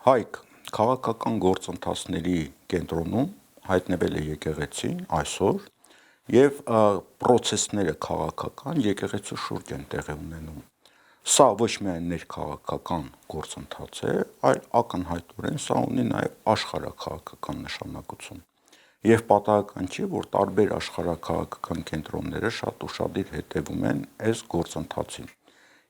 Հայք քաղաքական գործընթացների կենտրոնում հայտնվել է եկեղեցին այսօր եւ պրոցեսները քաղաքական եկեղեցու շուրջ են տեղի ունենում։ Սա ոչ միայն ներքաղաքական գործընթաց է, այլ ակնհայտորեն սա ունի նաեւ աշխարհաքաղաքական նշանակություն։ Եվ պատահական չի, որ տարբեր աշխարհաքաղաքական կենտրոնները շատ ուշադիր հետևում են այս գործընթացին։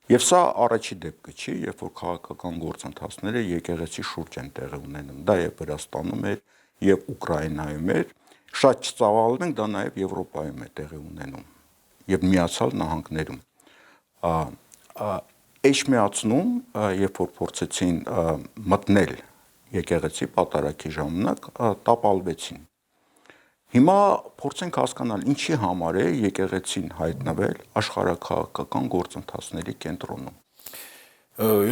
Եվ սա առաջի դեպքը չի, երբ որ քաղաքական գործընթացները եկեղեցի շուրջ են տեղի ունենում։ Դա եւ Վրաստանում էր, եւ Ուկրաինայում էր, շատ չծավալվենք, դա նաեւ Եվրոպայում է տեղի ունենում եւ Միացյալ Նահանգներում։ Էջմիածնում, երբ որ փորձեցին մտնել եկեղեցի պատարագի ժամանակ, տապալվեցին։ Հիմա փորձենք հասկանալ ինչի համար է եկեղեցին հայտնվել աշխարհաքաղաքական գործընթացների կենտրոնում։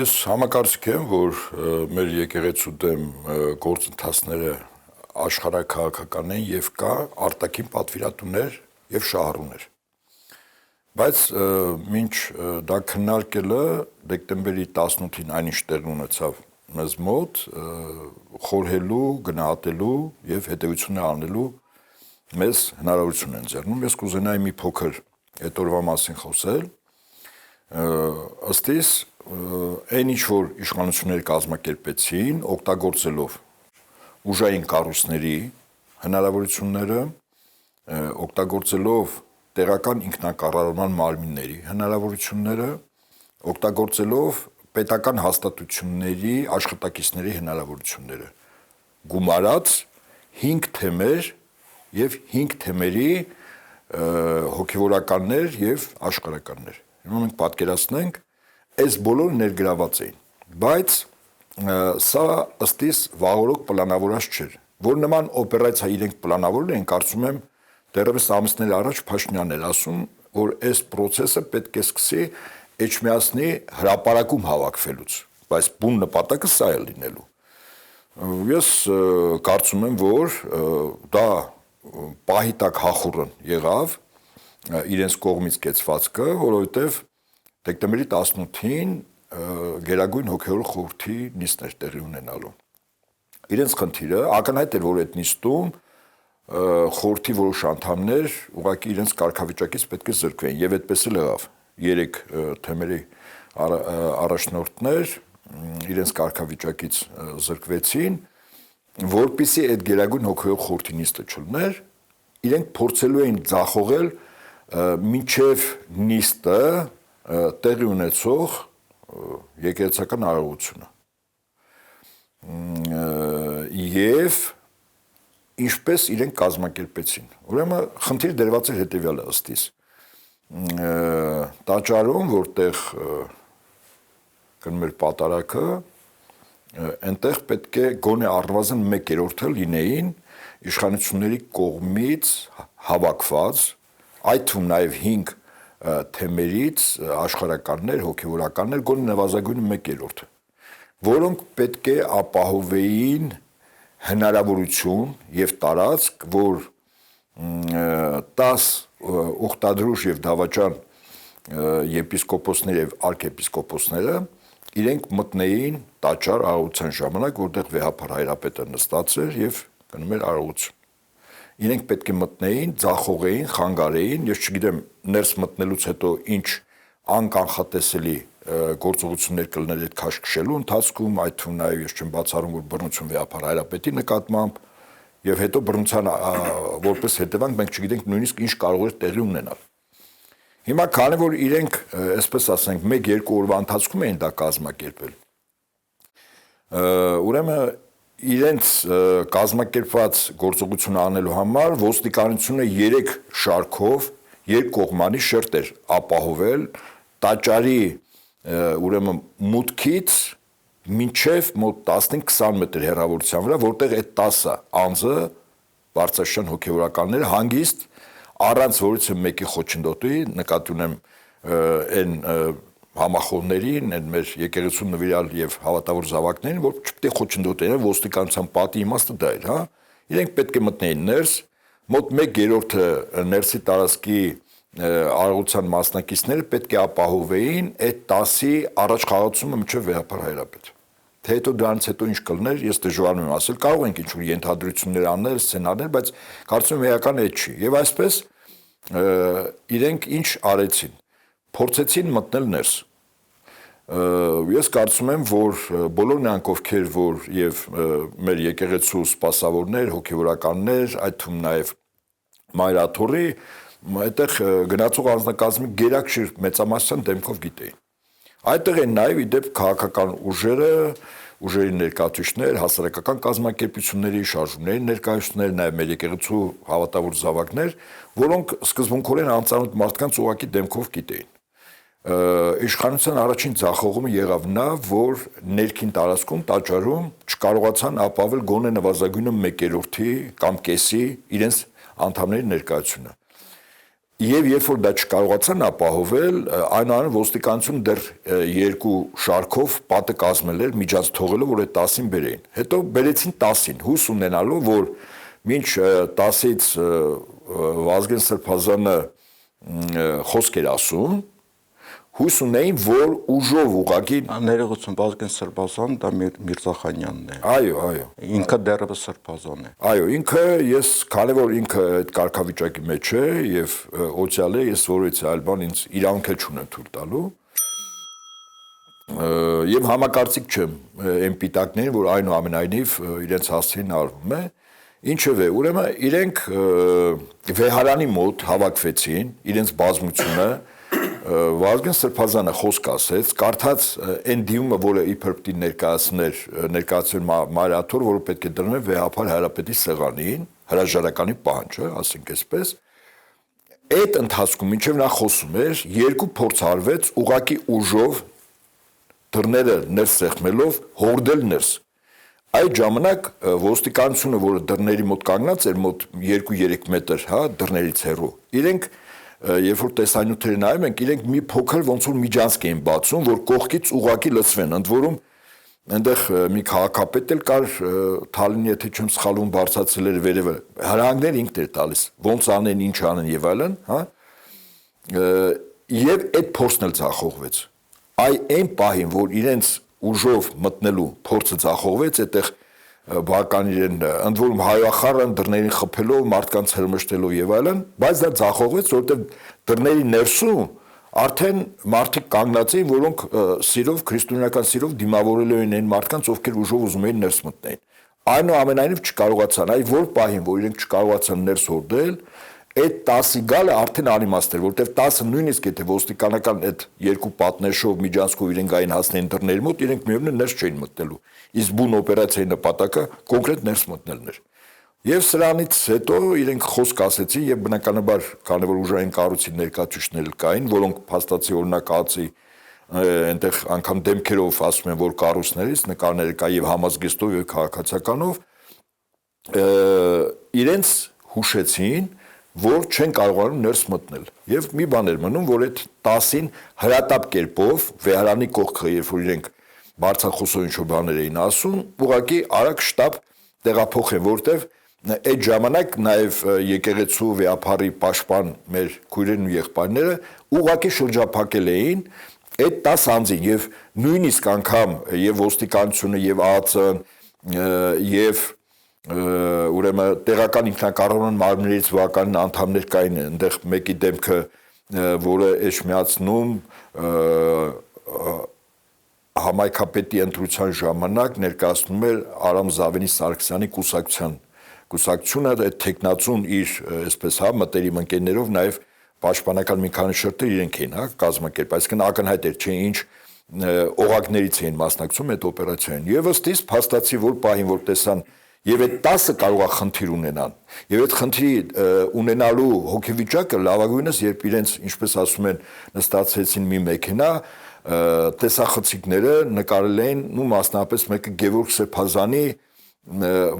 Ես համակարծիք եմ, որ մեր եկեղեցու դեմ գործընթացները աշխարհաքաղաքական են եւ կա արտաքին պատվիրատուներ եւ շահառուներ։ Բայց մինչ դա քննարկելը դեկտեմբերի 18-ին այնինչ տեղի ունեցավ մեզ մոտ, խորհելու, գնահատելու եւ հետեւություններ անելու մեզ հնարավորություն են ձեռնում։ Ես կուզենայի մի փոքր այդ օրվա մասին խոսել։ Ըստ իս, այն ինչ որ իշխանությունները կազմակերպեցին, օգտագործելով ուժային կառույցների հնարավորությունները, օգտագործելով տեղական ինքնակառավարման մարմինների հնարավորությունները, օգտագործելով պետական հաստատությունների աշխատակիցների հնարավորությունները, գումարած 5 թեմեր եւ 5 թեմերի հոգեվորականներ եւ աշխարհականներ։ Հիմա մենք պատկերացնենք, այս բոլորը ներգրաված էին, բայց սա ըստ իս վաղօրոք պլանավորած չէր, որ նման օպերացիա իրենք պլանավորել են, կարծում եմ դեռևս ամիսներ առաջ Փաշինյանն էր ասում, որ այս process-ը պետք է սկսի Էջմիածնի հրապարակում հավաքվելուց, բայց բուն նպատակը սա է լինելու։ Ես կարծում եմ, որ դա պահի տակ հախուռն եղավ իրենց կողմից կեցվածքը, որովհետև դեկտեմբերի 18-ին Գերագույն հոգևոր խորհրդի նիստն էր տեղի ունենալու։ Իրենց խնդիրը ակնհայտ էր, որ այդ նիստում խորհրդի որոշ անդամներ ուղղակի իրենց կարգավիճակից պետք է զրկվեն եւ այդպես էլ եղավ։ 3 թեմերի առաջնորդներ իրենց կարգավիճակից զրկվեցին, որպեսզի այդ Գերագույն հոգևոր խորհրդի նիստը չլներ, իրենք փորձելու էին ձախողել մինչև նիստը տեղի ունեցող եկեղեցական արարողությունը։ Եվ ինչպես իրենք կազմակերպեցին։ Ուրեմն խնդիրը դրված էր հետևյալը ըստ իս։ Տաճարում, որտեղ գնում էր պատարագը, այնտեղ պետք է գոնե առնվազն 1/3-ը լինեին իշխանությունների կողմից հավաքված, այդ թվում նաև 5 թեմերից աշխարհականներ, հոգևորականներ, գոնե նվազագույնը 1/3-ը, որոնք պետք է ապահովեին հնարավորություն եւ տարածք, որ 10 ուխտադրուժ եւ դավաճան եպիսկոպոսներ եւ արքեպիսկոպոսները իրենք մտնեին տաճար արարողության ժամանակ, որտեղ վեհափար հայրապետը նստած էր եւ գնում էր արարողություն։ Իրենք պետք է մտնեին, ձախողեին, խանգարեին, ես չգիտեմ ներս մտնելուց հետո ինչ անկանխատեսելի գործողություններ կլներ այդ քաշքշելու ընթացքում, այդ թվում նաև ես չեմ բացառում, որ բռնություն վեհափար հայրապետի նկատմամբ եւ հետո բռնության որպես հետևանք մենք չգիտենք նույնիսկ ինչ կարող էր տեղի ունենալ։ Հիմա քանի որ իրենք, այսպես ասենք, 1-2 օրվա ընթացքում էին դա կազմակերպել, ուրեմն իրենց կազմակերպված գործողությունը անելու համար ոստիկանությունը 3 շարքով երկկողմանի շերտ էր ապահովել տաճարի ուրեմն մուտքից մինչև մոտ 15-20 մետր հեռավորության վրա, որտեղ այդ 10 անձը բարձրաշան հոգևորականները հանգիստ առանց որևէ մեկի խոչընդոտի, նկատի ունեմ այն համախոհներին, այն մեր եկեղեցու նվիրալ եւ հավատավոր զավակներին, որ չպետք է խոչընդոտեն, ոստիկանության պատի իմաստը դա էր, հա։ Իրենք պետք է մտնեին ներս, մոտ 1/3-ը ներսի տարածքի արարողության մասնակիցները պետք է ապահովեին այդ 10-ի առաջխաղացումը մինչև վեհափար հայրապետ։ թե հետո դրանից հետո ինչ կլներ, ես դժվար եմ ասել, կարող ենք ինչ-որ ենթադրություններ անել, սցենարներ, բայց կարծում եմ էական այդ չի։ Եվ այսպես իրենք ինչ արեցին, փորձեցին մտնել ներս։ Ես կարծում եմ, որ բոլոր նրանք, ովքեր որ եւ մեր եկեղեցու սպասավորներ, հոգեվորականներ, այդ թվում նաեւ մայրաթորի, այդտեղ գնացող անձնակազմի գերակշիռ մեծամասնության դեմքով գիտեին։ Այդտեղ են նաեւ իդեպ քաղաքական ուժերը, ուժերի ներկայացուցիչներ, հասարակական կազմակերպությունների, շարժումների ներկայացուցիչներ, նաեւ մեր եկեղեցու հավատավոր զավակներ, որոնք սկզբունքորեն անծանոթ մարդկանց ուղակի դեմքով գիտեին։ Իշխանության առաջին ձախողումը եղավ նա, որ ներքին տարածքում տաճարում չկարողացան ապավել գոնե նվազագույնը 1/3 կամ կեսի իրենց անդամների ներկայությունը։ Եվ երբ որ դա չկարողացան ապահովել, այնուամենայնիվ ոստիկանությունը դեռ երկու շարքով պատը կազմել էր միջանց թողելով, որ այդ 10-ին բերեին։ Հետո բերեցին 10-ին, հույս ունենալով, որ մինչ 10-ից Վազգեն Սրբազանը խոսք էր ասում, հույս ունեին, որ ուժով ուղղակի ներողություն, Վազգեն Սրբազան դա Միրզախանյանն է։ Այո։ Ինքը դեռևս Սրբազան է։ Այո, ինքը ես քանի որ ինքը այդ կարգավիճակի մեջ է եւ օցիալ է, ես որից այլ բան ինձ իրանք էլ չունեմ թույլ տալու։ Եվ համակարծիք չեմ այն պիտակներին, որ այնուամենայնիվ իրենց հասցեին արվում է։ Ինչևէ, ուրեմն իրենք վեհարանի մոտ հավաքվեցին, իրենց բազմությունը Վազգեն Սրբազանը խոսք ասեց, կարդաց այն դիմումը, որը իբր պիտի ներկայացներ մայրաթոր, որը պետք է դրներ վեհապար հայրապետի սեղանին, հրաժարականի պահանջը, ասենք այսպես։ Այդ ընթացքում մինչև նա խոսում էր, երկու փորձ արվեց ուղակի ուժով դռները ներս սեղմելով հորդել ներս։ Այդ ժամանակ ոստիկանությունը, որը դռների մոտ կանգնած էր, մոտ 2-3 մետր, հա, դռներից հեռու, իրենք երբ որ տեսանյութերը նայում ենք, իրենք մի փոքր ոնց որ միջանցք էին բացում, որ կողքից ուղակի լցվեն, ընդ որում այնտեղ մի քաղաքապետ էլ կար, Թալինի, եթե չեմ սխալվում, բարձրացել էր վերևը, հրահանգներ ինքն էր տալիս, ոնց անեն, ինչ անեն եւ այլն, հա։ Եվ այդ փորձն էլ ձախողվեց։ Այն պահին, որ իրենց ուժով մտնելու փորձը ձախողվեց, այդտեղ բական իրեն ընդ որում հայախառն դռներին խփելով, մարդկանց հրմշտելով եւ այլն, բայց դա ձախողվեց, որովհետեւ դռների ներսում արդեն մարդիկ կանգնած էին, որոնք սիրով, քրիստոնեական սիրով դիմավորելու էին այն մարդկանց, ովքեր ուժով ուզում էին ներս մտնեն։ Այնուամենայնիվ չկարողացան, այ որ պահին, որ իրենք չկարողացան ներս հորդել, այդ 10-ի գալը արդեն անիմաստ էր, որովհետև 10-ը նույնիսկ եթե ոստիկանական այդ երկու պատնեշով միջանցքով իրենք այն հասնեն դռների մոտ, իրենք միևնույն ներս չէին մտնելու։ Իսկ բուն օպերացիայի նպատակը կոնկրետ ներս մտնելն էր։ Եվ սրանից հետո իրենք խոսք ասեցին եւ բնականաբար քանի որ ուժային կառույցի ներկայացուցիչներ կային, որոնք փաստացի օրինակացի այնտեղ անգամ դեմքերով ասում են, որ կառույցներից նկարները կա եւ համազգեստով եւ քաղաքացիականով իրենց հուշեցին, որ չեն կարողանում ներս մտնել։ Եվ մի բան էր մնում, որ այդ 10-ին հրատապ կերպով վեհարանի կողքը, երբ որ իրենք բարձրախոսով ինչ-որ բաներ էին ասում, ուղղակի արագ շտաբ տեղափոխեն, որտեվ այդ ժամանակ նաև եկեղեցու վեհապարի պաշտպան մեր քույրերն ու եղբայրները ուղղակի շրջափակել էին այդ 10 անձին եւ նույնիսկ անգամ եւ ոստիկանությունը եւ ԱԱՑ-ն եւ ուրեմն տեղական ինքնակառավարման մարմիններից վարկանին անդամներ կային այնտեղ մեկի դեմքը որը էջմիածնում համայնքապետի ընտրության ժամանակ ներկայացնում էր Արամ Զավենի Սարգսյանի կուսակցությունը այդ տեխնացուն իր այսպես հա մտերիմ ընկերներով նաև պաշտպանական մի քանի շերտեր իրենք էին հա կազմակերպ, այսինքն ակնհայտ էր չէ ինչ օղակներից էին մասնակցում այդ օպերացիային եւ ըստիս փաստացի որ պահին որ տեսան եւ այդ 10-ը կարող է խնդիր ունենան եւ այդ խնդրի ունենալու հոգեվիճակը լավագույնս երբ իրենց ինչպես ասում են նստացեցին մի մեքենա տեսախցիկները նկարել էին ու մասնապես մեկը Գևորգ Սրբազանի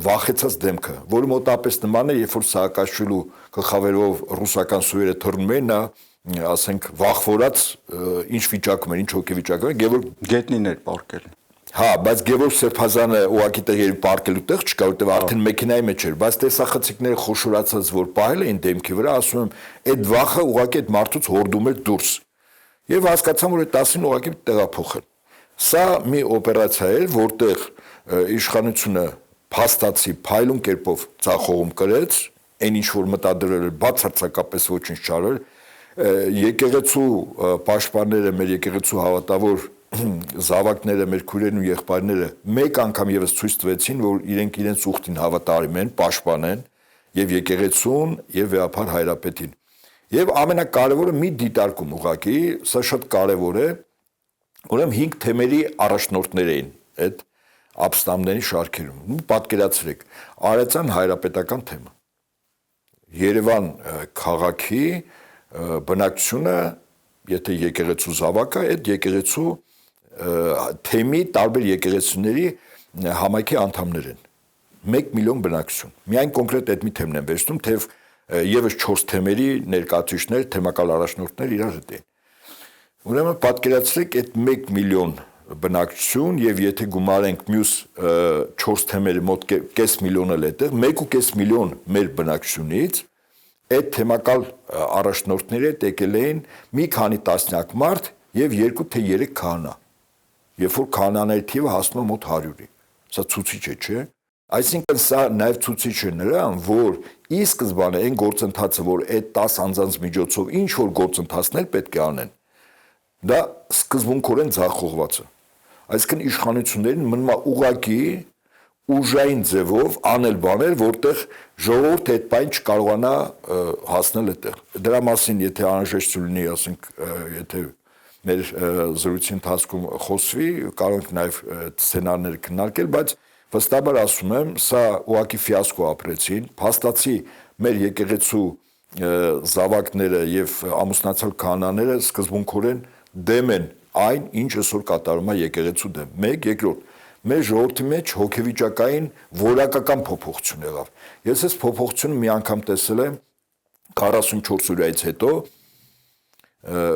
վախեցած դեմքը որը մոտապես նման է երբ որ Սաակաշվիլու գլխավերով ռուսական սուերը թռնում էին նա ասենք վախվորած ինչ վիճակում էր ինչ հոգեվիճակում էր Գևորգ գետնին էր պարկել հա բայց Գևորգ Սրբազանը ուղակի տեղերի պարկելու տեղ չկա որտեղ արդեն մեքենայի մեջ էր բայց տեսախցիկները խոշորացած որ պահել էին դեմքի վրա ասում եմ այդ վախը ուղակի այդ մարդուց հորդում էր դուրս եւ հասկացան որ այդ 10-ին ուղակի տեղափոխել Սա մի օպերացիա էր, որտեղ իշխանությունը փաստացի փայլուն կերպով ցախողում կրեց, այն ինչ որ մտադրել էր բացարձակապես ոչինչ չարել, եկեղեցու պաշտպանները, մեր եկեղեցու հավատավոր զավակները, մեր քույրերն ու եղբայրները մեկ անգամ եւս ցույց տվեցին, որ իրենք իրենց ուխտին հավատարիմ են, պաշտպանեն եւ եկեղեցուն եւ վեհապար հայրապետին։ Եվ ամենակարևորը մի դիտարկում ուղղակի, սա շատ կարևոր է, ուրեմն 5 թեմերի առաջնորդներ էին այդ ապստամբների շարքերում։ Պատկերացրեք, Արարատյան հայրապետական թեմը, Երևան քաղաքի բնակչությունը, եթե եկեղեցու զավակը, այդ եկեղեցու թեմի տարբեր եկեղեցիների համայնքի անդամներ են։ 1 միլիոն բնակչություն։ Միայն կոնկրետ այդ մի թեմն են վերցնում, թեև եւս 4 թեմերի ներկայացուցիչներ, թեմակալ առաջնորդներ իրար հետ են։ Ուրեմն պատկերացրեք այդ 1 միլիոն բնակչություն եւ եթե գումարենք մյուս 4 թեմերը մոտ կես միլիոն էլ այդտեղ 1.5 միլիոն մեր բնակչությունից այդ թեմակալ առաջնորդները եկել էին մի քանի տասնյակ մարդ եւ 2 թե 3 քահանա։ Երբ որ քահանաների թիվը հասնում է մոտ 100-ի։ Սա ցուցիչ է, չէ՞։ Այսինքն սա նաեւ ցուցիչ է նրան, որ ի սկզբանե այն գործընթացը, որ այդ 10 անձանց միջոցով ինչ որ գործընթացներ պետք է անեն, դա սկզբունքորեն ձախողված է։ Այսինքն իշխանություններին մնում է ուղղակի ուժային ձևով անել բաներ, որտեղ ժողովուրդը այդ բան չկարողանա հասնել այդտեղ։ Դրա մասին, եթե անհրաժեշտություն լինի, ասենք, եթե մեր զրույցի ընթացքում խոսվի, կարող ենք նաև սցենարներ քննարկել, բայց վստահաբար ասում եմ, սա ուղղակի ֆիասկո ապրեցին, փաստացի մեր եկեղեցու զավակները եւ ամուսնացած քահանաները սկզբունքորեն դեմ են այն, ինչ այսօր կատարում է եկեղեցու դեմ։ Մեկ, երկրորդ, մեր ժողովրդի մեջ հոգեվիճակային որակական փոփոխություն եղավ։ Ես այս փոփոխությունը մի անգամ տեսել եմ 44 օրից հետո,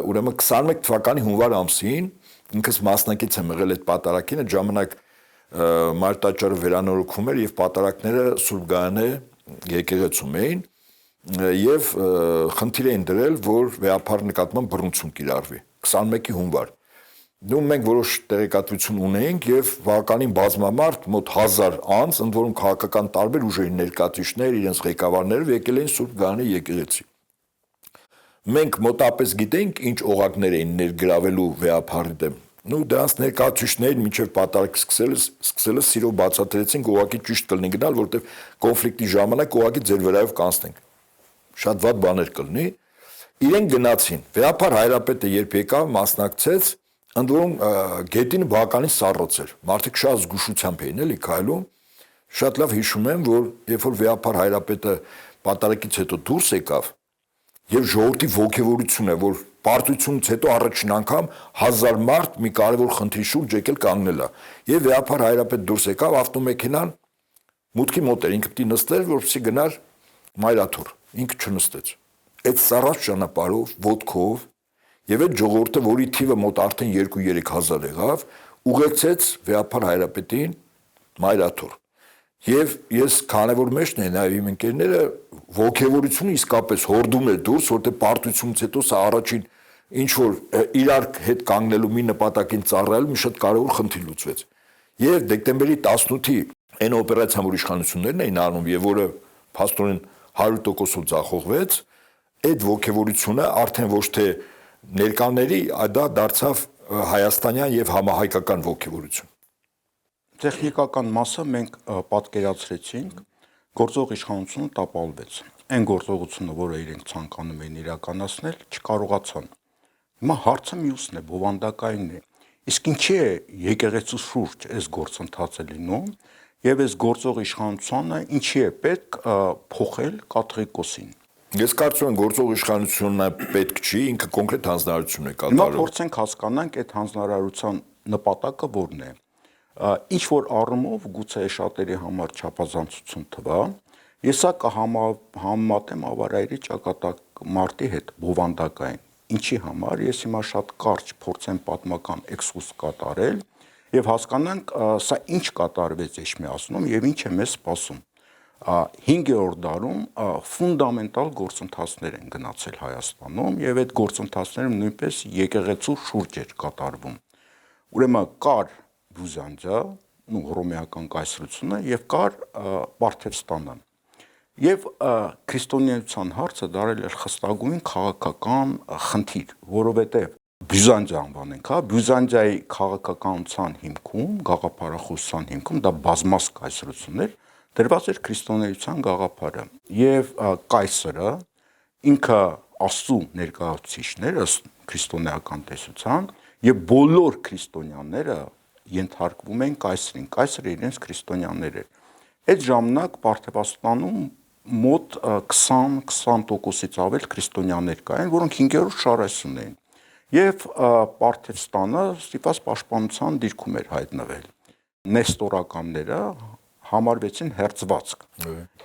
ուրեմն 21 թվականի հունվար ամսին, ինքս մասնակից եմ եղել այդ պատարագին, այդ ժամանակ մարտաճարը վերանորոգվում էր եւ պատարագները Սուրբ Գայանե եկեղեցում էին եւ խնդիր էին դրել, որ վեհապար նկատմամբ բռնություն կիրառվի 21-ի հունվար։ Դու մենք որոշ տեղեկատվություն ունեինք եւ բավականին բազմամարդ մոտ 1000 անձ, ընդ որում քաղաքական տարբեր ուժերի ներկայացուցիչներ, իրենց ղեկավարները եկել էին Սուրբ Գայանե եկեղեցի։ Մենք մոտապես գիտենք ինչ օղակներ էին ներգրավելու վեհապարի դեմ։ Նու դրանց ներկայացուցիչներին մինչև պատարագ սկսելը սիրով բացատրեցինք, ուղղակի ճիշտ կլինի գնալ, որտեղ կոնֆլիկտի ժամանակ ուղղակի ձեր վրայով կանցնենք։ Շատ վատ բաներ կլինի։ Իրենք գնացին։ Վեհապար հայրապետը երբ եկավ, մասնակցեց, ընդ որում գետինը բավականին սառոց էր։ Մարդիկ շատ զգուշությամբ էին էլի քայլում։ Շատ լավ հիշում եմ, որ երբ որ վեհապար հայրապետը պատարագից հետո դուրս եկավ, եւ ժողովրդի ողջավորությունը, որ պարտությունից հետո առաջին անգամ 1000 մարդ մի կարևոր խնդրի շուրջ եկել կանգնել է։ Եվ վեհապար հայրապետ դուրս եկավ, ավտոմեքենան մուտքի մոտ էր, ինքը պիտի նստեր, որպեսզի գնար մայրաթուր, ինքը չնստեց։ Այդ սառած ճանապարհով, ոտքով եւ այդ ժողովուրդը, որի թիվը մոտ արդեն 2-3 հազար եղավ, ուղեկցեց վեհապար հայրապետին մայրաթուր։ Եվ ես քանավոր մեջն եմ, նաև իմ ընկերները ողջավորությունը իսկապես հորդում էր դուրս, որտեղ պարտությունից հետո սա առաջին ինչ որ իրար հետ կանգնելու մի նպատակին ծառայելու մի շատ կարևոր խնդիր լուծվեց։ Եվ դեկտեմբերի 18-ի այն օպերացիան, որ իշխանություններն էին անում եւ որը փաստորեն 100%-ով ձախողվեց, այդ ողջավորությունը արդեն ոչ թե ներկաների, դա դարձավ հայաստանյան եւ համահայկական ողջավորություն։ Տեխնիկական մասը մենք պատկերացրեցինք, գործող իշխանությունը տապալվեց։ Այն գործողությունը, որը իրենք ցանկանում էին իրականացնել, չկարողացան։ Հիմա հարցը մյուսն է, բովանդակայինն է։ Իսկ ինչի է եկեղեցու շուրջ այս գործընթացը լինում եւ այս գործող իշխանությունը ինչի է պետք փոխել կաթողիկոսին։ Ես կարծում եմ գործող իշխանությունը պետք չի, ինքը կոնկրետ հանձնարարություն է կատարում։ Հիմա փորձենք հասկանանք այդ հանձնարարության նպատակը որն է։ Ինչ որ առումով գուցե շատերի համար չափազանցություն թվա, ես սա կհամեմատեմ ավարայրի ճակատակ մարտի հետ բովանդակային։ Ինչի համար ես հիմա շատ կարճ փորձեմ պատմական էքսկուրս կատարել եւ հասկանանք սա ինչ կատարվեց Էջմիածնում եւ ինչ է մեզ սպասում։ 5-րդ դարում ֆունդամենտալ գործընթացներ են գնացել Հայաստանում եւ այդ գործընթացները նույնպես եկեղեցու շուրջ էր կատարվում։ Ուրեմն կար Բյուզանդիա, հռոմեական կայսրությունը եւ կար Պարթևստանը։ Եվ քրիստոնեության հարցը դարել էր խստագույն քաղաքական խնդիր, որովհետեւ Բյուզանդիա անվանենք, հա, Բյուզանդիայի քաղաքականության հիմքում, գաղափարախոսության հիմքում դա բազմաս կայսրություն էր, դրված էր քրիստոնեության գաղափարը եւ կայսրը ինքը Աստծո ներկայացուցիչներ ըստ քրիստոնեական տեսության եւ բոլոր քրիստոնյաները ենթարկվում են կայսրին, կայսրը իրենց քրիստոնյաներ էր։ Այդ ժամանակ Պարթևաստանում մոտ 20-20%-ից ավել քրիստոնյաներ կային, որոնք 5-րդ շարասյուն էին։ Եվ Պարթևստանը ստիպված պաշտպանության դիրքում էր հայտնվել։ Նեստորականները համարվեցին հերձվածք։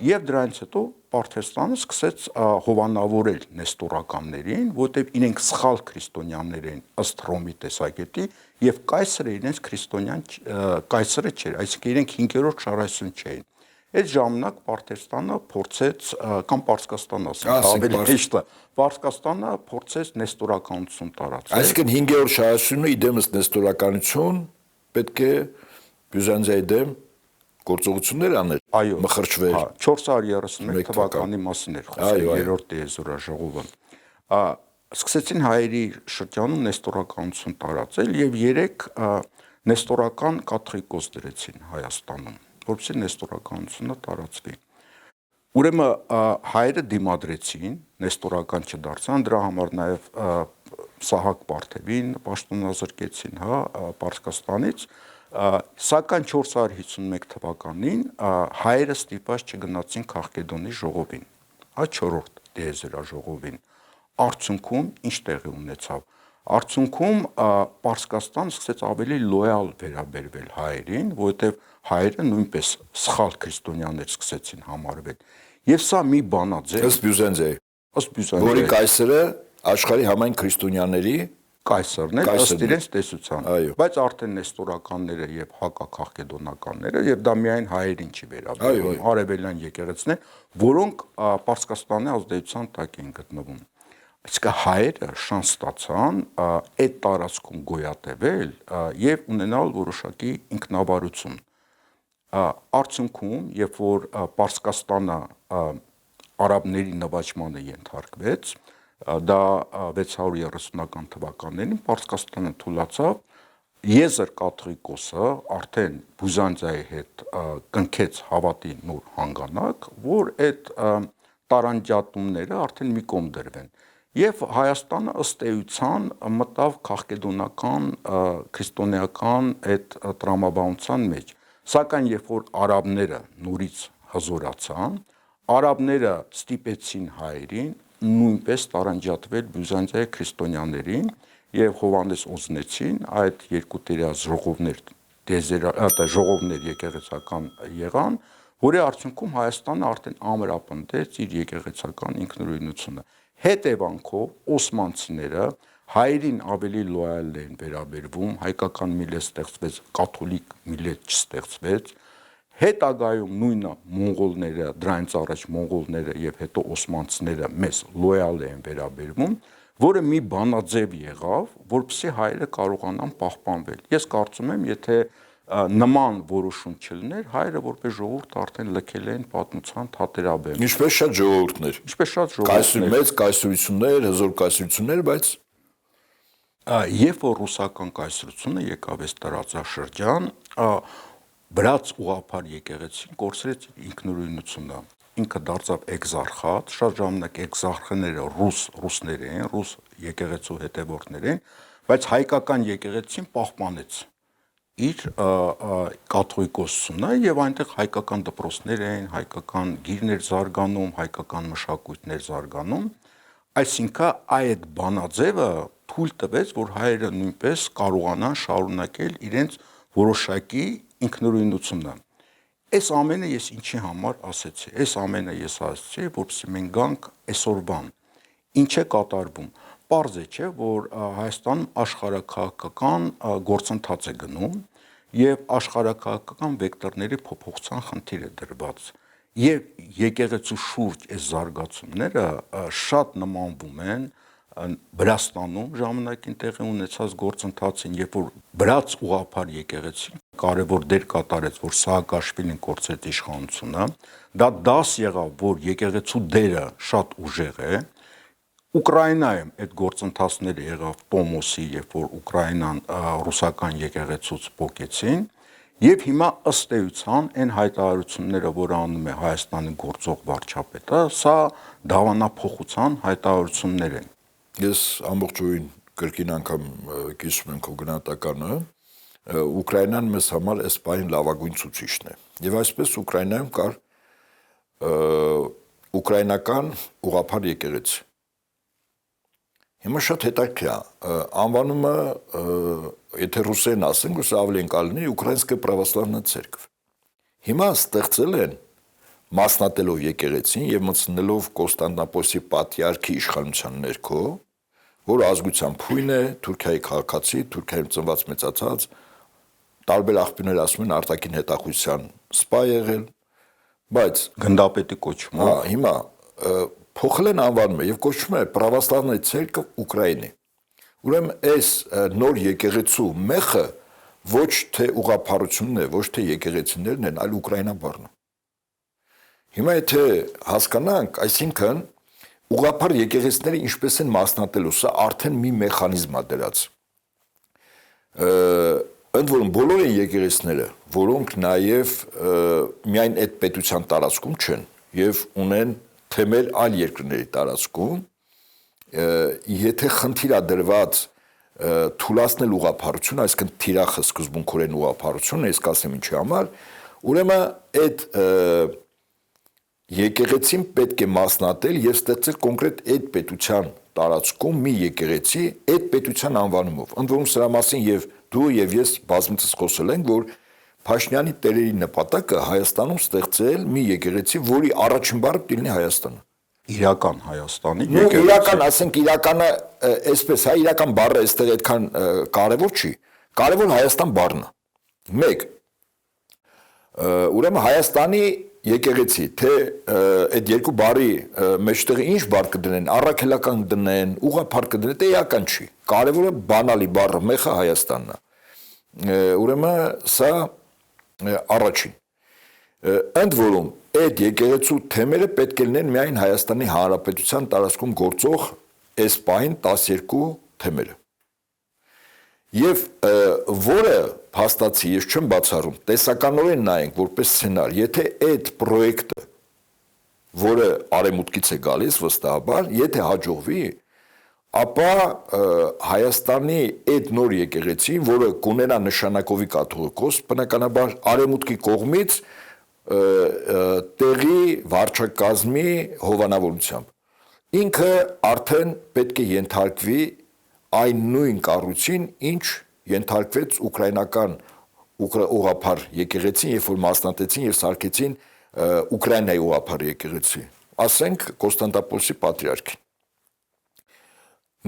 Եվ դրանից հետո Պարթևստանը սկսեց հովանավորել նեստորականներին, որտեղ իրենք սխալ քրիստոնյաներ են ըստ Հռոմի տեսակետի, եւ կայսրը իրենց քրիստոնյան կայսրը չէր, այսինքն իրենք 5-րդ շարասյուն չէին։ Այդ ժամանակ Պարթևստանը փորձեց կամ Պարսկաստանը ասենք, ավելի հեշտ է, Պարսկաստանը փորձեց նեստորականություն տարածել։ Այսինքն 5-րդ շարասյունը իդեմս նեստորականություն պետք է Բյուզանդիայի դեմ գործողություններ աներ, մխրճվեր։ 431 թվականի մասին էր խոսքը, երրորդ տիեզերաժողովը։ Սկսեցին հայերի շրջանում նեստորականություն տարածել եւ 3 նեստորական կաթողիկոս դրեցին Հայաստանում, որովհետեւ նեստորականությունը տարածվի։ Ուրեմն հայերը դիմադրեցին, նեստորական չդարձան, դրա համար նաեւ Սահակ Պարթևին պաշտոնազրկեցին, հա, Պարսկաստանից, սակայն 451 թվականին հայերը ստիպված չգնացին Քաղկեդոնի ժողովին, հա, 4-րդ տիեզերաժողովին։ Արդյունքում ինչ տեղի ունեցավ։ Արդյունքում Պարսկաստան սկսեց ավելի լոյալ վերաբերվել հայերին, որովհետև հայերը նույնպես սխալ քրիստոնյաներ սկսեցին համարվել։ Եվ սա մի բանաձև ըստ Բյուզանդիայի, որի որի կայսրը աշխարհի համայն քրիստոնյաների կայսրն էր ըստ իրենց տեսության, բայց արդեն նեստորականները եւ հակաքաղկեդոնականները եւ դա միայն հայերին չի վերաբերում, արևելյան եկեղեցիներ, որոնք Պարսկաստանի ազդեցության տակ են գտնվում։ Այսինքն հայերը շանս ստացան այդ տարածքում գոյատևել եւ ունենալ որոշակի ինքնավարություն։ Արդյունքում, երբ որ Պարսկաստանը արաբների նվաճմանը ենթարկվեց, դա 630-ական թվականներին Պարսկաստանը թուլացավ, եզր կաթողիկոսը արդեն Բյուզանդիայի հետ կնքեց հավատի նոր հանգանակ, որ այդ տարանջատումները արդեն մի կողմ դրվեն։ Եվ Հայաստանը ըստ էության մտավ քաղկեդոնական քրիստոնեական այդ տրամաբանության մեջ։ Սակայն երբ որ արաբները նորից հզորացան, արաբները ստիպեցին հայերին նույնպես տարանջատվել Բյուզանդիայի քրիստոնյաներին եւ Հովհաննես Օզնեցին այդ երկու տերյաց ժողովներ եկեղեցական եղան, որի արդյունքում Հայաստանը արդեն ամրապնդեց իր եկեղեցական ինքնուրույնությունը։ Հետևանքով օսմանցիները հայերին ավելի լոյալ են վերաբերվում, հայկական միլետ ստեղծվեց, կաթոլիկ միլետ չստեղծվեց, հետագայում նույնը մոնղոլները, դրանից առաջ մոնղոլները եւ հետո օսմանցիները մեզ լոյալ են վերաբերվում, որը մի բանաձև եղավ, որպեսզի հայերը կարողանան պահպանվել։ Ես կարծում եմ, եթե նման որոշում չլիներ, հայերը որպես ժողովուրդ արդեն լքել են պատմության թատերաբեմ։ Ինչպես շատ ժողովուրդներ։ Մեծ կայսրություններ, հզոր կայսրություններ, բայց երբ որ ռուսական կայսրությունը եկավ այս տարածաշրջան, բրաց ուղղափառ եկեղեցին կորցրեց ինքնուրույնությունը։ Ինքը դարձավ էկզարխատ, շատ ժամանակ էկզարխները ռուսներ են, ռուս եկեղեցու հետևորդներ են, բայց հայկական եկեղեցին պահպանեց իր կաթողիկոսությունը եւ այնտեղ հայկական դպրոցներ են, հայկական գիրներ զարգանում, հայկական մշակույթներ զարգանում, այսինքն այդ բանաձևը թույլ տվեց, որ հայերը նույնպես կարողանան շարունակել իրենց որոշակի ինքնուրույնությունը։ Այս ամենը ես ինչի համար ասեցի։ Այս ամենը ես ասեցի, որպեսզի մենք գանք այսօրվան։ Ինչ է կատարվում։ Պարզ է, չէ, որ Հայաստանում աշխարհաքաղաքական գործընթաց է գնում եւ աշխարհաքաղաքական վեկտորների փոփոխության խնդիր է դրված։ Եվ եկեղեցու շուրջ այս զարգացումները շատ նմանվում են Վրաստանում ժամանակին տեղի ունեցած գործընթացին, երբ որ Վրաց ուղղափառ եկեղեցին կարևոր դեր կատարեց, որ Սաակաշվիլին կորցրեց իշխանությունը, դա դաս եղավ, որ եկեղեցու դերը շատ ուժեղ է։ Ուկրաինայում այդ գործընթացները եղավ Տոմոսի, երբ որ Ուկրաինան ռուսական եկեղեցուց փոկեցին, եւ հիմա ըստ էության այն հայտարարությունները, որ անում է Հայաստանի գործող վարչապետը, սա դավանափոխության հայտարարություններ են։ Ես ամբողջովին կրկին անգամ կիսում եմ քո գնահատականը, Ուկրաինան մեզ համար այս բանի լավագույն ցուցիչն է։ Եվ այսպես Ուկրաինայում կար ուկրաինական ուղղափառ եկեղեցի։ Հիմա շատ հետաքրքիր է, անվանումը, եթե ռուսերեն ասենք, ուսը ավելի ընկալնի Ուկրաինսկая православная церковь։ Հիմա ստեղծել են մասնատելով եկեղեցին եւ մտցնելով Կոստանդնապոլսի պատրիարքի իշխանության ներքո, որ ազգությամբ փույն է, Թուրքիայի քաղաքացի, Թուրքիայում ծնված մեծացած, տարբեր աղբյուրներ ասում են արտաքին հետախուզության սպա եղել, բայց գնդապետի կոչումը, հիմա փոխել են անվանումը եւ կոչվում է Православная церковь Ուկրաինի։ Ուրեմն այս նոր եկեղեցու մեխը ոչ թե ուղղափառությունն է, ոչ թե եկեղեցիներն են, այլ Ուկրաինա բառն է։ Հիմա եթե հասկանանք, այսինքն ուղղափառ եկեղեցիները ինչպես են մասնատելու, սա արդեն մի մեխանիզմ է դրած։ Ընդ որում բոլոր են եկեղեցիները, որոնք նաև միայն այդ պետության տարածքում չեն եւ ունեն թեմեր այլ երկրների տարածքում, եթե խնդիր է դրված թուլացնել ուղղափառություն, այսինքն թիրախը սկզբունքորեն ուղղափառություն, ես կասեմ ինչի համար, ուրեմն այդ եկեղեցին պետք է մասնատել եւ ստեղծել կոնկրետ այդ պետության տարածքում մի եկեղեցի այդ պետության անվանումով։ Ընդ որում սրա մասին եւ դու եւ ես բազմիցս խոսել ենք, որ Փաշինյանի տերերի նպատակը Հայաստանում ստեղծել մի եկեղեցի, որի առաջին բառը լինի Հայաստանը։ Իրական Հայաստանի եկեղեցի։ Իրական, ասենք իրականը այսպես, հա, իրական բառը այստեղ այդքան կարևոր չի։ Կարևոր Հայաստան բառն է։ 1. Ուրեմն Հայաստանի եկեղեցի, թե այդ երկու բառի մեջտեղը ինչ բառ կդնեն, առաքելական դնեն, ուղղափառ կդնեն, դա էական չի։ Կարևորը բանալի բառը մեխը Հայաստանն է։ Ուրեմն սա առաջին։ Ընդ որում այդ եկեղեցու թեմերը պետք է լինեն միայն Հայաստանի Հանրապետության տարածքում գործող այս պահին 12 թեմերը։ Եվ որը փաստացի ես չեմ բացառում, տեսականորեն նայենք որպես սցենար, եթե այդ պրոյեկտը, որը արևմուտքից է գալիս վստահաբար, եթե հաջողվի, ապա Հայաստանի այդ նոր եկեղեցին, որը կունենա նշանակովի կաթողիկոս, բնականաբար արևմուտքի կողմից տեղի վարչակազմի հովանավորությամբ, ինքը արդեն պետք է ենթարկվի այն նույն կառույցին, ինչ ենթարկվեց ուկրաինական ուղղափառ եկեղեցին, երբ որ մասնատեցին եւ սարքեցին Ուկրաինայի ուղղափառ եկեղեցի, ասենք Կոստանդնապոլսի պատրիարքին։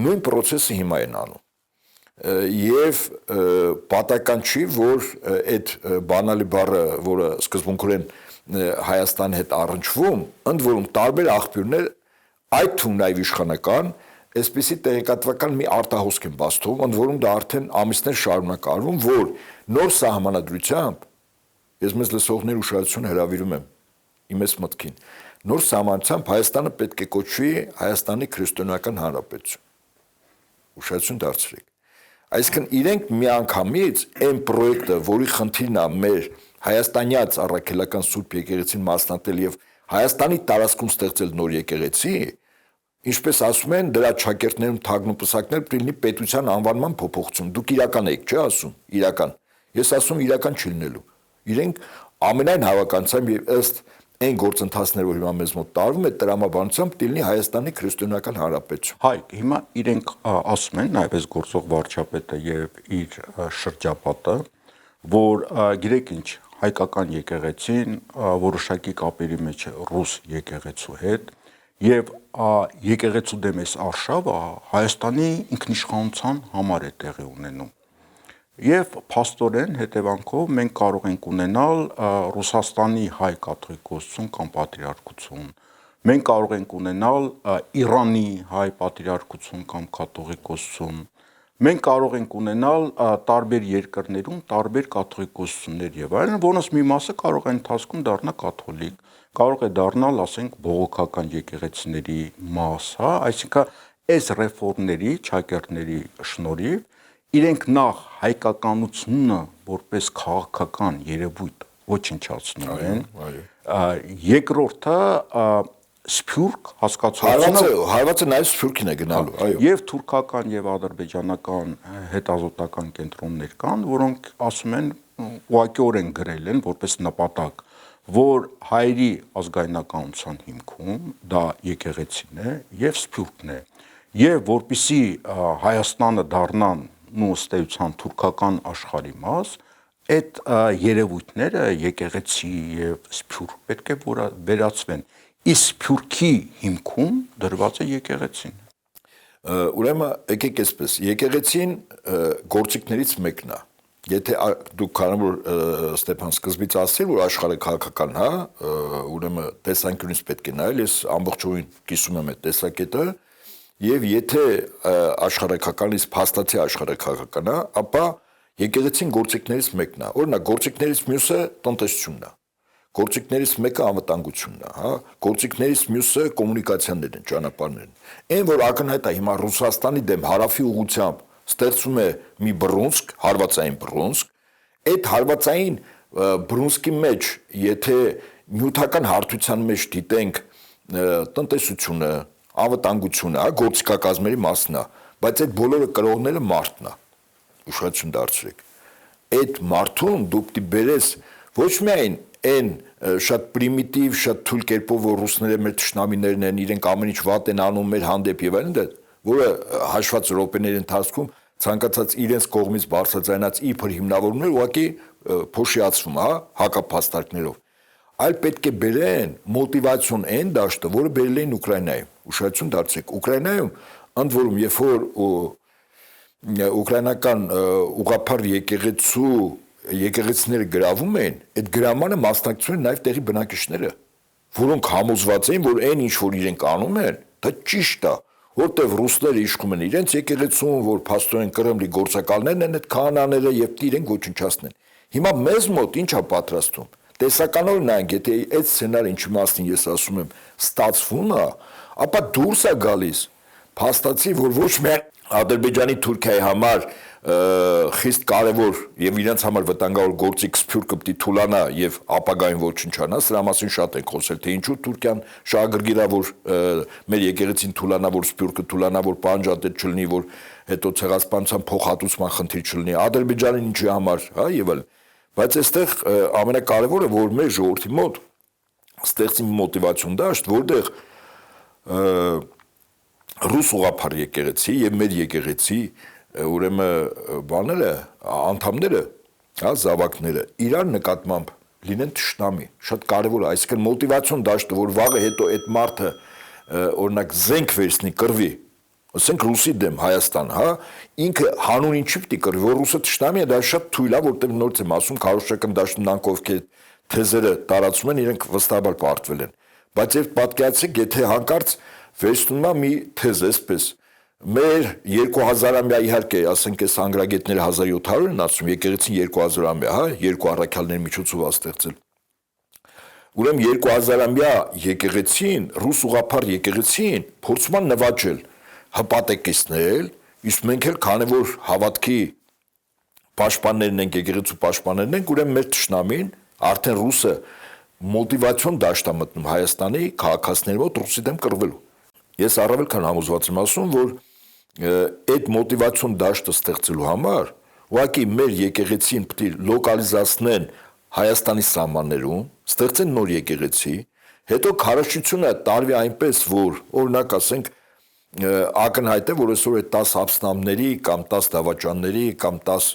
Նույն process-ը հիմա են անում։ Եվ պատական չի, որ այդ բանալի բառը, որը սկզբունքորեն Հայաստանի հետ առնչվում, ընդ որում տարբեր աղբյուրներ, այդ թվում նաեւ իշխանական, այսպիսի տեղեկատվական մի արտահոսք են բաց թողում, ընդ որում դա արդեն ամիսներ շարունակ արվում, որ նոր սահմանադրությամբ, ես մեզ լսողների ուշադրությունը հրավիրում եմ իմ այս մտքին, նոր սահմանությամբ Հայաստանը պետք է կոչվի Հայաստանի քրիստոնեական հանրապետություն։ Ուշադրություն դարձրեք։ Այսինքն իրենք միանգամից այն պրոյեկտը, որի խնդիրն է մեր հայաստանյաց առաքելական Սուրբ եկեղեցին մասնատել եւ Հայաստանի տարածքում ստեղծել նոր եկեղեցի, ինչպես ասում են, դրա ճակերտներում թագնոպսակներ լինի պետության անվանման փոփոխություն։ Դուք իրական եք, չէ՞ ասում, իրական։ Ես ասում իրական չի լինելու։ Իրենք ամենայն հավականությամբ եւ ըստ այն գործընթացներ, որ հիմա մեզ մոտ տարվում է, տրամաբանությամբ լինի Հայաստանի քրիստոնեական հանրապետություն։ Հայ, հիմա իրենք ասում են, նաեւ այս գործող վարչապետը եւ իր շրջապատը, որ գիտեք ինչ, հայկական եկեղեցին որոշակի կապերի մեջ է ռուս եկեղեցու հետ եւ եկեղեցու դեմ այս արշավը Հայաստանի ինքնիշխանության համար է տեղի ունենում։ Եվ փաստորեն հետևանքով մենք կարող ենք ունենալ Ռուսաստանի հայ կաթողիկոսություն կամ պատրիարքություն, Մենք կարող ենք ունենալ Իրանի հայ պատրիարքություն կամ կաթողիկոսություն։ Մենք կարող ենք ունենալ տարբեր երկրներում տարբեր կաթողիկոսություններ եւ այլն, որոնց մի մասը կարող է ընթացքում դառնա կաթոլիկ, կարող է դառնալ, ասենք, բողոքական եկեղեցիների մաս, հա, այսինքն այս ռեֆորմների, ճակերտների շնորհիվ իրենք նախ հայկականությունը որպես քաղաքական երևույթ ոչնչացնում են, երկրորդը սփյուռք հասկացությունը հարվածը նաև սփյուռքին է գնալու, այո։ Եվ թուրքական եւ ադրբեջանական հետազոտական կենտրոններ կան, որոնք ասում են ուղղակիորեն գրել են որպես նպատակ, որ հայերի ազգայնականության հիմքում դա եկեղեցին է եւ սփյուռքն է, եւ որպիսի Հայաստանը դառնան ըստ էության թուրքական աշխարհի մաս, այդ երևույթները եկեղեցի եւ սփյուռք պետք է վերացվեն։ Իսկ սփյուռքի հիմքում դրված է եկեղեցին։ Ուրեմն եկեք այսպես, եկեղեցին գործիքներից մեկն է։ Եթե դուք քանոր Ստեփան սկզբից ասել, որ աշխարհը քաղաքական, հա, ուրեմն տեսանկյունից պետք է նայել, ես ամբողջովին կիսում եմ այդ տեսակետը, եւ եթե աշխարհակականից փաստացի աշխարհակական է, ապա եկեղեցին գործիքներից մեկն է։ Օրինակ, գործիքներից մյուսը տնտեսությունն է։ Գործիքներից մեկը անվտանգությունն է, հա, գործիքներից մյուսը կոմունիկացիաներն են, ճանապարհներն։ Այն որ ակնհայտ է հիմա Ռուսաստանի դեմ հարավի ուղղությամբ ստեղծում է մի բռունցք, հարվածային բռունցք, այդ հարվածային բռունցքի մեջ, եթե նյութական հարթության մեջ դիտենք տնտեսությունը, անվտանգությունը, հա, գործիքակազմերի մասն է, բայց այդ բոլորը կրողները մարդն է։ Ուշադրություն դարձրեք։ Այդ մարդուն դու պիտի բերես ոչ միայն այն շատ պրիմիտիվ, շատ թույլ կերպով, որ ռուսները մեր թշնամիներն են, իրենք ամեն ինչ վատ են անում մեր հանդեպ եւ այլն, որը հաշված րոպեների ընթացքում ցանկացած իրենց կողմից բարձրաձայնած իբր հիմնավորումներ ուղղակի փոշիացվում, հա, հակափաստարկներով։ Այլ պետք է բերեն մոտիվացիոն այն դաշտը, որը բերել էին Ուկրաինայում։ Ուշադրություն դարձրեք, Ուկրաինայում ընդ որում, երբ որ ուկրաինական ուղղափառ եկեղեցիները գրավում էին, այդ գրամանը մասնակցում են նաև տեղի բնակիչները, որոնք համոզված էին, որ այն ինչ որ իրենք անում են, դա ճիշտ է, որտեղ ռուսները իշխում են իրենց եկեղեցում, որ փաստորեն Կրեմլի գործակալներն են այդ քահանաները եւ իրենք ոչնչացնեն։ Հիմա մեզ մոտ ինչ է պատրաստում։ Տեսականորեն նայենք, եթե այդ սցենարը ինչի մասին ես ասում եմ, ստացվում է, ապա դուրս է գալիս փաստացի, որ ոչ միայն Ադրբեջանի Թուրքիայի համար խիստ կարևոր եւ իրենց համար վտանգավոր գործիք սփյուռքը պիտի թուլանա եւ ապագայում ոչնչանա, սրա մասին շատ ենք խոսել, թե ինչու Թուրքիան շահագրգիռ է, որ մեր եկեղեցին թուլանա, որ սփյուռքը թուլանա, որ պանջատետ չլինի, որ հետո ցեղասպանության փոխհատուցման խնդիր չլինի, Ադրբեջանին ինչի համար, հա, եւ այլն։ Բայց այստեղ ամենակարևորը, որ մեր ժողովրդի մոտ ստեղծի մոտիվացիոն դաշտ, որտեղ ռուս ուղղափառ եկեղեցի եւ մեր եկեղեցի ուրեմն բաները, անդամները, հա, զավակները իրար նկատմամբ լինեն թշնամի, շատ կարևոր է, այսինքն մոտիվացիոն դաշտը, որ վաղը հետո այդ մարդը օրինակ զենք վերցնի, կռվի, ասենք ռուսի դեմ Հայաստան, հա, ինքը հանուն ինչի պիտի կռվի, որ ռուսը թշնամի է, դա շատ թույլ է, որտեղ նորից եմ ասում, քարոզչական դաշտում նրանք ովքեր թեզերը տարածում են, իրենք վստահաբար պարտվել են, բայց եւ պատկերացրեք, եթե հանկարծ վերցնում է մի թեզ, այսպես մեր 2000-ամյա իհարկե, ասենք այս անգրագետները 1700 են ասում, եկեղեցին 2000-ամյա, հա, երկու առաքյալների միջոցով է ստեղծել։ Ուրեմն 2000-ամյա եկեղեցին, ռուս ուղղափառ եկեղեցին փորձում են նվաճել, հպատեկեցնել, իսկ մենք էլ քանի որ հավատքի պաշտպաններն ենք, եկեղեցու պաշտպաններն ենք, ուրեմն մեր թշնամին արդեն ռուսը մոտիվացիոն դաշտ է մտնում Հայաստանի քաղաքացիների մոտ ռուսի դեմ կռվելու։ Ես առավել քան համոզված եմ ասում, որ այդ մոտիվացիոն դաշտը ստեղծելու համար ուղղակի մեր եկեղեցին պետք է լոկալիզացնեն Հայաստանի սահմաններում, ստեղծեն նոր եկեղեցի, հետո քարոզչությունը տարվի այնպես, որ օրինակ ասենք ակնհայտ է, որ այսօր այդ 10 ապստամբների կամ 10 դավաճանների կամ 10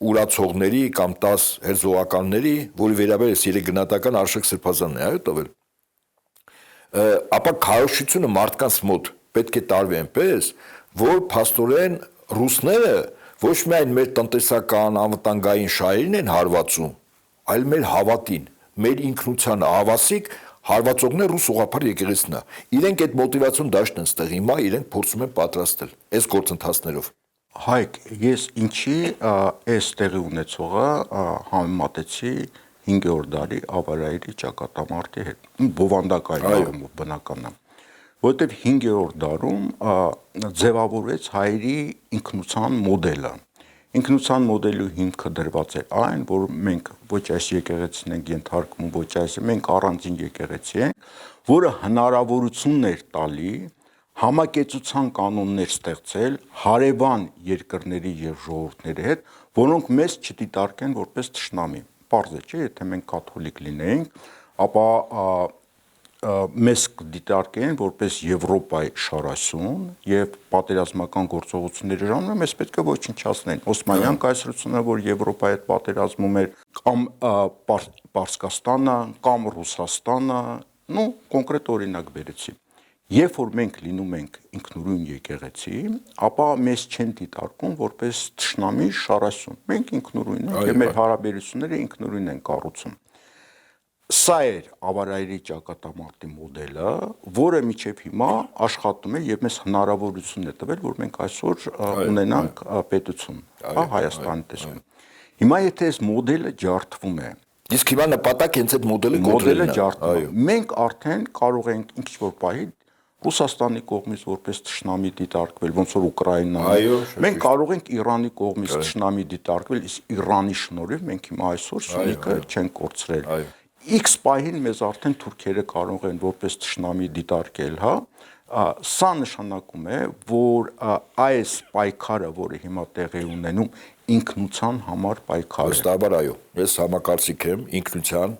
ուրացողների կամ 10 հերձողականների, որի վերաբերյալ երեգնատական Արշակ Սրբազանն է, այո, տվել։ Ապա քարոզչությունը մարդկանց մոտ պետք է տարվի այնպես, որ փաստորեն ռուսները ոչ միայն մեր տնտեսական անվտանգային շահերին են հարվածում, այլ մեր հավատին, մեր ինքնությանը հավասիկ հարվածողն է ռուս ուղղափառ եկեղեցին է։ Իրենք այդ մոտիվացիոն դաշտն են ստեղ հիմա իրենք փորձում են պատրաստել այս գործընթացներով։ Հայկ, ես ինչի այս տեղի ունեցողը համեմատեցի 5-րդ դարի ավարայրի ճակատամարտի հետ։ Բովանդակային առումով բնական է, որովհետև 5-րդ դարում ձևավորվեց հայերի ինքնության մոդելը։ Ինքնության մոդելու հիմքը դրված է այն, որ մենք ոչ այս եկեղեցին ենք ենթարկվում, ոչ այս, մենք առանձին եկեղեցի ենք, որը հնարավորություններ տալի համակեցության կանոններ ստեղծել հարևան երկրների եւ ժողովուրդների հետ, որոնք մեզ չդիտարկեն որպես թշնամի։ Պարզ է, չէ՞, եթե մենք կաթոլիկ լինեինք, ապա մեզ կդիտարկեն որպես Եվրոպայի շարասյուն եւ պատերազմական գործողությունների ժամանակ մեզ պետք է ոչնչացնեն։ Օսմանյան կայսրությունը, որ Եվրոպայի հետ պատերազմում էր, կամ Պարսկաստանը, կամ Ռուսաստանը, կոնկրետ օրինակ բերեցի։ Երբ որ մենք լինում ենք ինքնուրույն եկեղեցի, ապա մեզ չեն դիտարկում որպես թշնամի շարասյուն։ Մենք ինքնուրույն ենք եւ մեր հարաբերությունները ինքնուրույն են կառուցում։ Սա էր ավարայրի ճակատամարտի մոդելը, որը մինչև հիմա աշխատում է եւ մեզ հնարավորություն է տվել, որ մենք այսօր ունենանք պետություն, Հայաստանի տեսքով։ Հիմա եթե այս մոդելը ջարդվում է, իսկ հիմա նպատակ հենց այդ մոդելը ջարդվում է, մենք արդեն կարող ենք ինչ-որ պահի Ռուսաստանի կողմից որպես թշնամի դիտարկվել, ոնց որ Ուկրաինան։ Մենք կարող ենք Իրանի կողմից թշնամի դիտարկվել, իսկ Իրանի շնորհիվ մենք հիմա այսօր Սյունիքը չենք կորցրել։ X պահին մեզ արդեն թուրքերը կարող են որպես թշնամի դիտարկել, հա։ Սա նշանակում է, որ այս պայքարը, որը հիմա տեղի ունենում, ինքնության համար պայքար է։ Վստահաբար այո, ես համակարծիք եմ ինքնության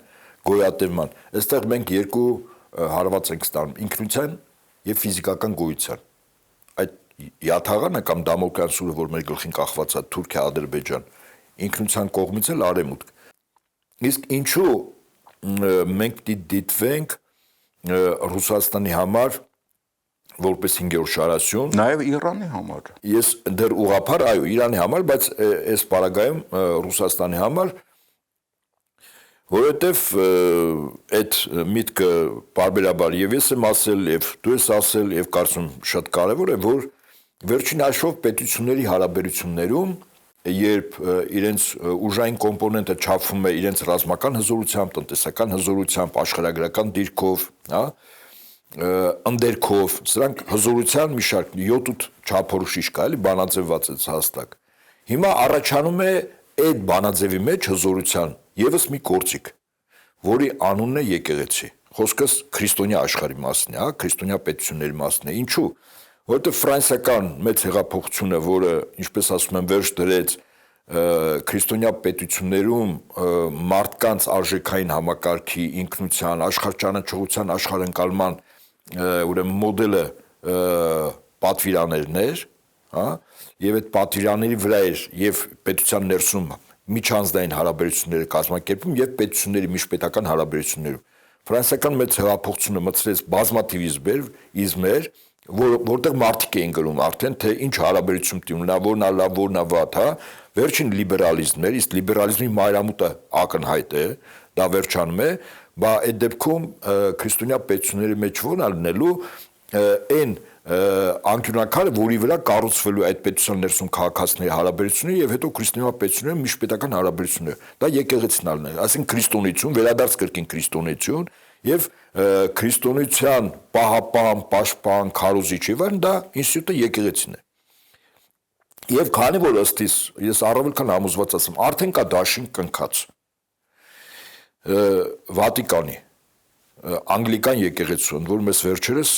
գոյատևման։ Այստեղ մենք երկու հարված ենք ստանում՝ ինքնության եւ ֆիզիկական գոյության։ Այդ յաթաղանը կամ Դամոկլյան սուրը, որ մեր գլխին կախված է Թուրքիա, Ադրբեջան, ինքնության կողմից էլ արևմուտք։ Իսկ ինչու մենք դիտվենք Ռուսաստանի համար որպես 5-րդ շարասյուն, նաեւ Իրանի համար։ Ես դեռ ուղղափառ, այո, Իրանի համար, բայց այս պարագայում Ռուսաստանի համար, որովհետև այդ միտքը բարբերաբար եւ ես եմ ասել, եւ դու ես ասել, եւ կարծում շատ կարեւոր է, որ վերջին հաշվով պետությունների հարաբերություններում, երբ իրենց ուժային կոմպոնենտը չափվում է իրենց ռազմական հզորությամբ, տնտեսական հզորությամբ, աշխարհագրական դիրքով, հա, ընդերքով, սրանք հզորության մի շարք 7-8 չափորոշիչ կա, էլի բանաձևված է հաստատ։ Հիմա առաջանում է այդ բանաձևի մեջ հզորության եւս մի գործիք, որի անունն է եկեղեցի։ Խոսքս քրիստոնյա աշխարհի մասն է, հա, քրիստոնյա պետությունների մասն է։ Ինչու՞։ Որովհետև ֆրանսիական մեծ հեղափոխությունը, որը, ինչպես ասում եմ, վերջ դրեց քրիստոնյա պետություններում մարդկանց արժեքային համակարգի, ինքնության, աշխարհճանաչողության, աշխարհընկալման ուրեմն մոդելը պատվիրաներն էր, հա, եւ այդ պատվիրանների վրա էր եւ պետության ներսում միջանձնային հարաբերությունները կազմակերպում եւ պետությունների միջպետական հարաբերություններում։ Ֆրանսիական մեծ հեղափոխությունը մտցրեց բազմատիվիզմեր, որտեղ մարդիկ էին գրում արդեն թե ինչ հարաբերություն ունենա, որն է լավ, որն է վատ, հա։ Վերջին լիբերալիզմն էր, իսկ լիբերալիզմի մայրամուտը ակնհայտ է, դա վերջանում է, բա այդ դեպքում քրիստոնյա պետությունների մեջ ո՞րն է լինելու այն անկյունակարը, որի վրա կառուցվելու այդ պետության ներսում քաղաքացիների հարաբերությունները եւ հետո քրիստոնյա պետությունների միջպետական հարաբերությունները։ Դա եկեղեցին է լինել, այսինքն քրիստոնեություն, վերադարձ կրկին քրիստոնեություն եւ քրիստոնեության պահապան, պաշտպան, քարոզիչ եւ այլն, դա ինստիտուտը եկեղեցին է։ Եվ քանի որ ըստիս ես առավել քան համոզված ասեմ, արդեն կա դաշինք կնքած Վատիկանի անգլիկան եկեղեցուն, որ մեզ վերջերս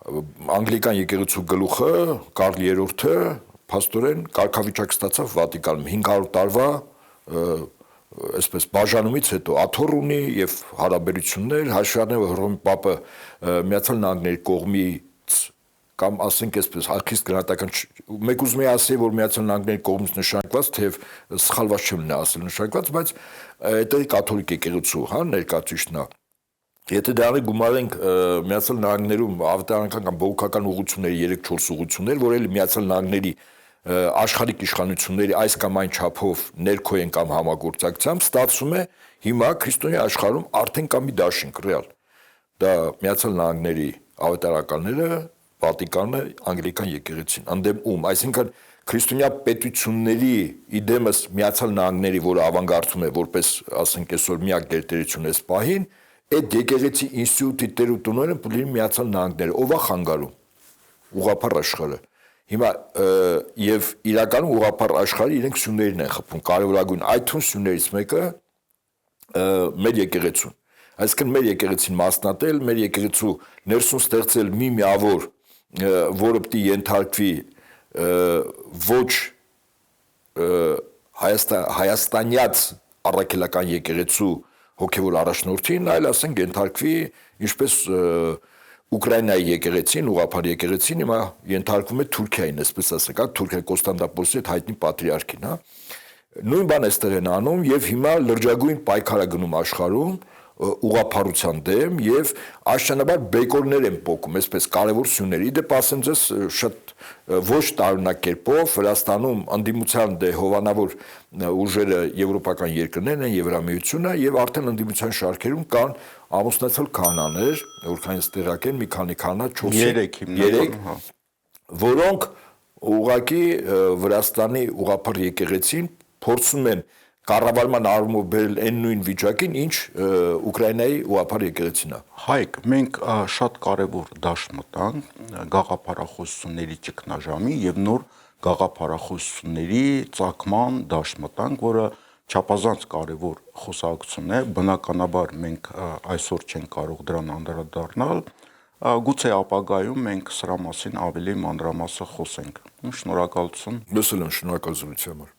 անգլիկան եկեղեցու գլուխը Կարլ III-ը փաստորեն կարգավիճակ ստացավ Վատիկանում 500 տարվա այսպես բաժանումից հետո աթոռ ունի եւ հարաբերություններ հաշվառնելով Հռոմի Պապը Միացյալ Նահանգների կողմից կամ ասենք այսպես հարկիստ գնահատական մեկ ուզում է ասել որ Միացյալ Նահանգների կողմից նշանակված թեև սխալված չեմ ասել նշանակված բայց այդտեղի կաթոլիկ եկեղեցու հա ներկայացուցիչն է եթե դրանից գումարենք Միացյալ Նահանգներում ավետարանական կամ բողոքական ուղղությունների 3-4 ուղղություններ որ էլ Միացյալ Նահանգների աշխարհիկ իշխանությունների այս կամ այն չափով ներքո են կամ համագործակցությամբ, ստացվում է հիմա քրիստոնյա աշխարհում արդեն կա մի դաշինք ռեալ։ Դա Միացյալ Նահանգների ավետարանականները, Վատիկանը, Անգլիկան եկեղեցին, ընդդեմ ում, այսինքն քրիստոնյա պետությունների իդեմս Միացյալ Նահանգների, որը ավանգարդում է որպես, ասենք այսօր միակ գերտերություն այս պահին, այդ եկեղեցի ինստիտուտի տերությունները պլին Միացյալ Նահանգները, ով է խանգարում ուղղափառ աշխարհը։ Հիմա եւ իրականում ուղղափառ աշխարհը իրենք սյուներին են խփում, կարևորագույն այդ թուն սյուներից մեկը մեր եկեղեցուն։ Այսինքն մեր եկեղեցին մասնատել, մեր եկեղեցու ներսում ստեղծել մի միավոր, որը պիտի ենթարկվի ոչ հայաստանյաց առաքելական եկեղեցու հոգևոր առաջնորդին, այլ ասենք ենթարկվի ինչպես Ուկրաինայի եկեղեցին, ուղղափառ եկեղեցին հիմա ենթարկվում է Թուրքիային, այսպես ասենք, Թուրքիա Կոստանդնուպոլսի այդ հայտնի պատրիարքին, հա։ Նույն բան էստեղ են անում եւ հիմա լրջագույն պայքար է գնում աշխարհում ուղղափառության դեմ եւ աշճանաբար բեկորներ են փոկում, այսպես կարևոր սյուներ։ Իդեպ ասեմ ձեզ շատ ոչ տարօրինակ կերպով Վրաստանում ընդդիմության հովանավոր ուժերը եվրոպական երկրներն են, Եվրամիությունը եւ արդեն ընդդիմության շարքերում կան ամուսնացել քահանաներ, որքանից տեղակ են մի քանի քահանա 4-3, որոնք ուղղակի Վրաստանի ուղղափառ եկեղեցին փորձում են կառավարման առումով բերել այն նույն վիճակին, ինչ Ուկրաինայի ուղղափառ եկեղեցին է։ Հայկ, մենք շատ կարևոր դաշտ մտանք գաղափարախոսությունների ճգնաժամի եւ նոր գաղափարախոսությունների ծագման դաշտ մտանք, որը չափազանց կարևոր խոսակցություն է, բնականաբար մենք այսօր չենք կարող դրան անդրադառնալ, գուցե ապագայում մենք սրա մասին ավելի մանրամասը խոսենք։ Շնորհակալություն։ Լսել եմ, շնորհակալություն համար։